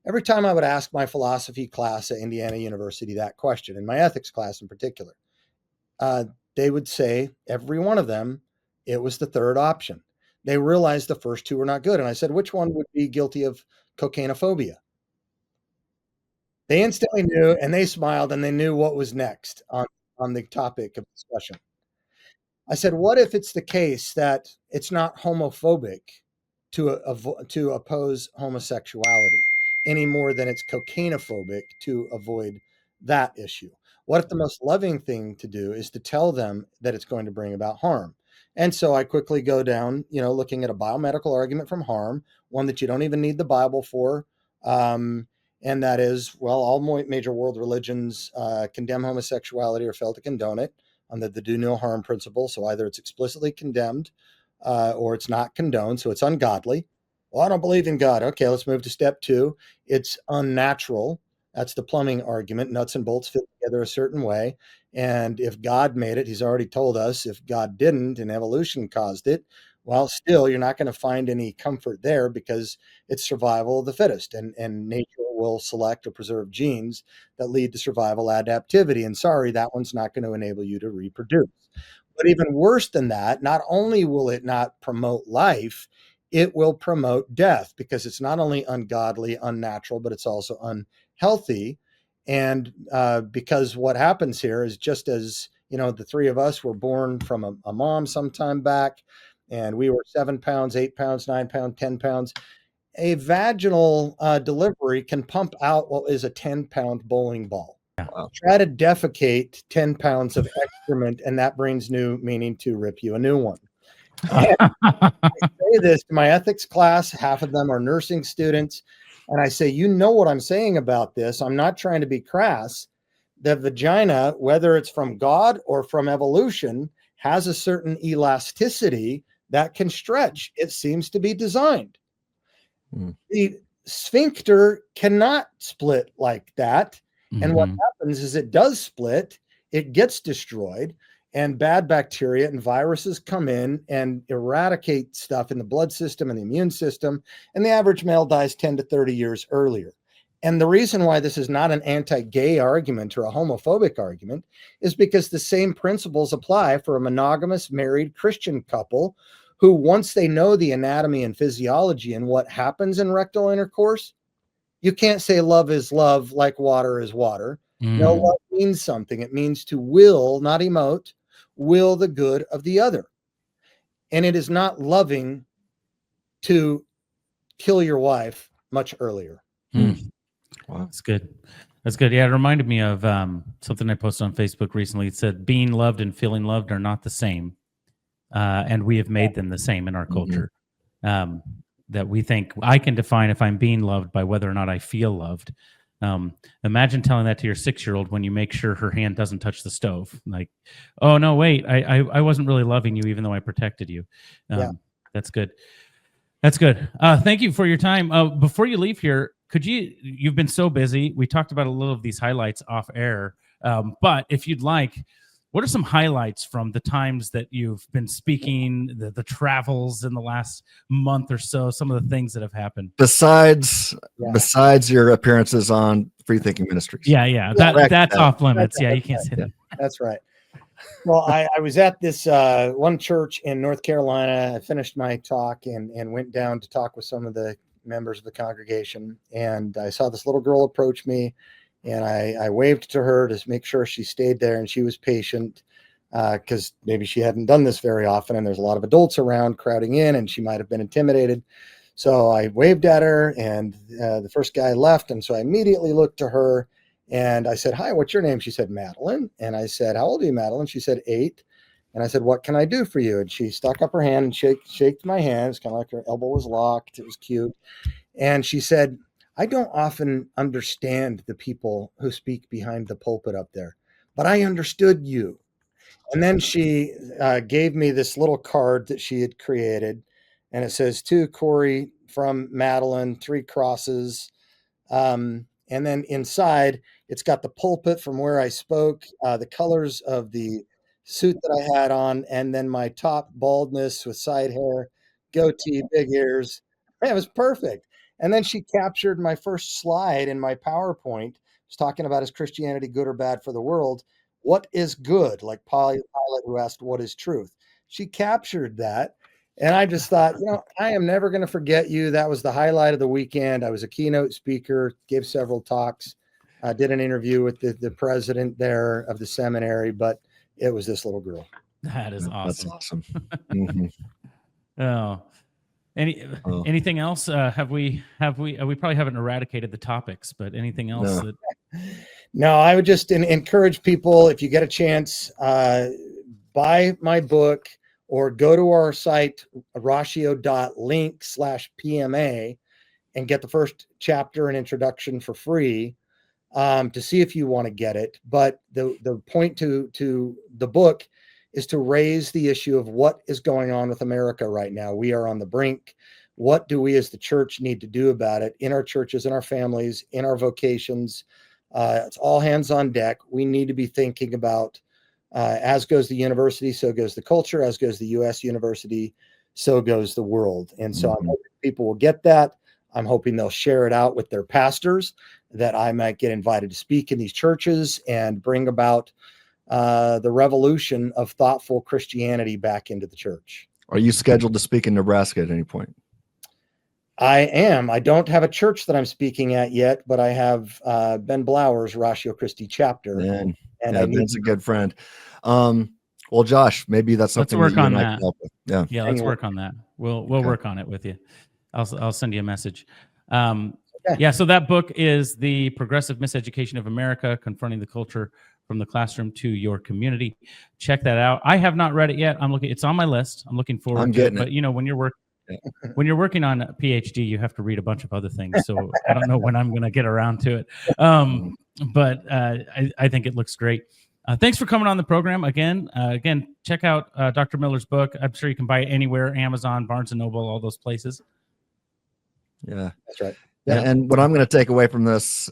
Every time I would ask my philosophy class at Indiana University that question, and my ethics class in particular, they would say, every one of them, it was the third option. They realized the first two were not good. And I said, which one would be guilty of cocainophobia? They instantly knew, and they smiled, and they knew what was next on the topic of discussion. I said, what if it's the case that it's not homophobic to oppose homosexuality any more than it's cocainophobic to avoid that issue? What if the most loving thing to do is to tell them that it's going to bring about harm? And so I quickly go down, looking at a biomedical argument from harm, one that you don't even need the Bible for. And that is, well, all major world religions condemn homosexuality or fail to condone it under the do no harm principle. So either it's explicitly condemned or it's not condoned. So it's ungodly. Well, I don't believe in God. Okay, let's move to step two. It's unnatural. That's the plumbing argument. Nuts and bolts fit together a certain way. And if God made it, he's already told us. If God didn't and evolution caused it, well, still, you're not going to find any comfort there because it's survival of the fittest. And nature will select or preserve genes that lead to survival adaptivity. And sorry, that one's not going to enable you to reproduce. But even worse than that, not only will it not promote life, it will promote death because it's not only ungodly, unnatural, but it's also unhealthy. And because what happens here is just as, the three of us were born from a mom sometime back, and we were 7 pounds, 8 pounds, 9 pounds, 10 pounds. A vaginal delivery can pump out what is a 10-pound bowling ball. Wow. Try to defecate 10 pounds of excrement, and that brings new meaning to rip you a new one. And I say this to my ethics class. Half of them are nursing students. And I say, what I'm saying about this. I'm not trying to be crass. The vagina, whether it's from God or from evolution, has a certain elasticity that can stretch. It seems to be designed. The sphincter cannot split like that. And what happens is it does split, it gets destroyed, and bad bacteria and viruses come in and eradicate stuff in the blood system and the immune system. And the average male dies 10 to 30 years earlier. And the reason why this is not an anti-gay argument or a homophobic argument is because the same principles apply for a monogamous married Christian couple who, once they know the anatomy and physiology and what happens in rectal intercourse, you can't say love is love like water is water. No, love means something. It means to will, not emote, will the good of the other. And it is not loving to kill your wife much earlier. Wow. That's good. That's good. Yeah, it reminded me of something I posted on Facebook recently. It said, being loved and feeling loved are not the same. And we have made them the same in our culture. That we think I can define if I'm being loved by whether or not I feel loved. Imagine telling that to your 6-year-old when you make sure her hand doesn't touch the stove. Like, oh, no, wait, I wasn't really loving you even though I protected you. That's good. That's good. Thank you for your time. Before you leave here, you've been so busy. We talked about a little of these highlights off air. But if you'd like, what are some highlights from the times that you've been speaking, the travels in the last month or so, some of the things that have happened? Besides your appearances on FreeThinking Ministries. Yeah. That's off limits. Yeah, you can't say that. That's right. Well, I was at this one church in North Carolina. I finished my talk and went down to talk with some of the members of the congregation. And I saw this little girl approach me. And I waved to her to make sure she stayed there, and she was patient because maybe she hadn't done this very often, and there's a lot of adults around crowding in, and she might have been intimidated. So I waved at her, and the first guy left, and so I immediately looked to her, and I said, "Hi, what's your name?" She said, "Madeline." And I said, "How old are you, Madeline?" She said, 8. And I said, "What can I do for you?" And she stuck up her hand and shaked my hand. It's kind of like her elbow was locked. It was cute. And she said, "I don't often understand the people who speak behind the pulpit up there, but I understood you." And then she gave me this little card that she had created, and it says, "To Corey from Madeline, 3 crosses." And then inside, it's got the pulpit from where I spoke, the colors of the suit that I had on, and then my top baldness with side hair, goatee, big ears. It was perfect. And then she captured my first slide in my PowerPoint. It's talking about, is Christianity good or bad for the world? What is good? Like Pilate who asked, what is truth? She captured that. And I just thought, I am never going to forget you. That was the highlight of the weekend. I was a keynote speaker, gave several talks, did an interview with the president there of the seminary, but it was this little girl. That is awesome. That's awesome. Mm-hmm. Oh, anything else? We probably haven't eradicated the topics, but anything else? No. No, I would just encourage people, if you get a chance, buy my book or go to our site, ratio.link/PMA, and get the first chapter and introduction for free, to see if you want to get it. But the point to the book is to raise the issue of what is going on with America right now. We are on the brink. What do we as the church need to do about it in our churches, in our families, in our vocations? It's all hands on deck. We need to be thinking about, as goes the university, so goes the culture, as goes the U.S. university, so goes the world. And so I'm hoping people will get that. I'm hoping they'll share it out with their pastors, that I might get invited to speak in these churches and bring about the revolution of thoughtful Christianity back into the church. Are you scheduled to speak in Nebraska at any point? I am. I don't have a church that I'm speaking at yet, but I have Ben Blauer's Ratio Christi chapter. Man, and Ben's a good friend. Well, Josh, maybe that's something let's work on that. Help with. Yeah, let's work on that. We'll work on it with you. I'll send you a message. Okay. Yeah, so that book is The Progressive Miseducation of America, Confronting the Culture from the Classroom to Your Community. Check that out. I have not read it yet. It's on my list. I'm looking forward to it. But when you're working on a PhD, you have to read a bunch of other things. So I don't know when I'm going to get around to it. But I think it looks great. Thanks for coming on the program again. Again, check out Dr. Miller's book. I'm sure you can buy it anywhere, Amazon, Barnes & Noble, all those places. Yeah, that's right. Yeah. And what I'm going to take away from this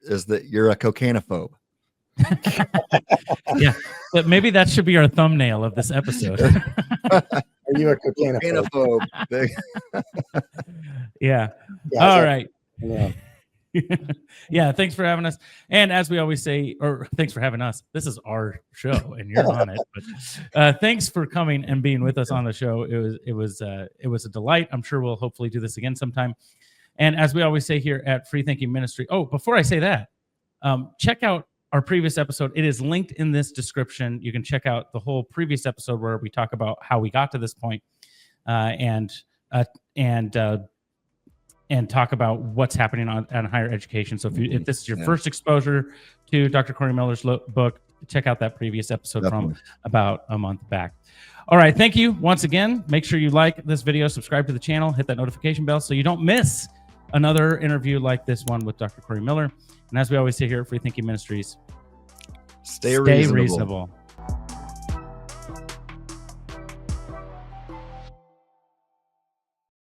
is that you're a cocainophobe. Yeah, but maybe that should be our thumbnail of this episode. Are you a cocainophobe? Yeah. All right. Yeah. Yeah, thanks for having us. And as we always say, or thanks for having us. This is our show, and you're on it. But thanks for coming and being with us on the show. It was a delight. I'm sure we'll hopefully do this again sometime. And as we always say here at FreeThinking Ministry. Oh, before I say that, check out our previous episode. It is linked in this description. You can check out the whole previous episode where we talk about how we got to this point, and talk about what's happening on higher education. So if this is your first exposure to Dr. Corey Miller's book, check out that previous episode from about a month back. All right. Thank you once again. Make sure you like this video, subscribe to the channel, hit that notification bell so you don't miss another interview like this one with Dr. Corey Miller. And as we always say here at FreeThinking Ministries, stay reasonable.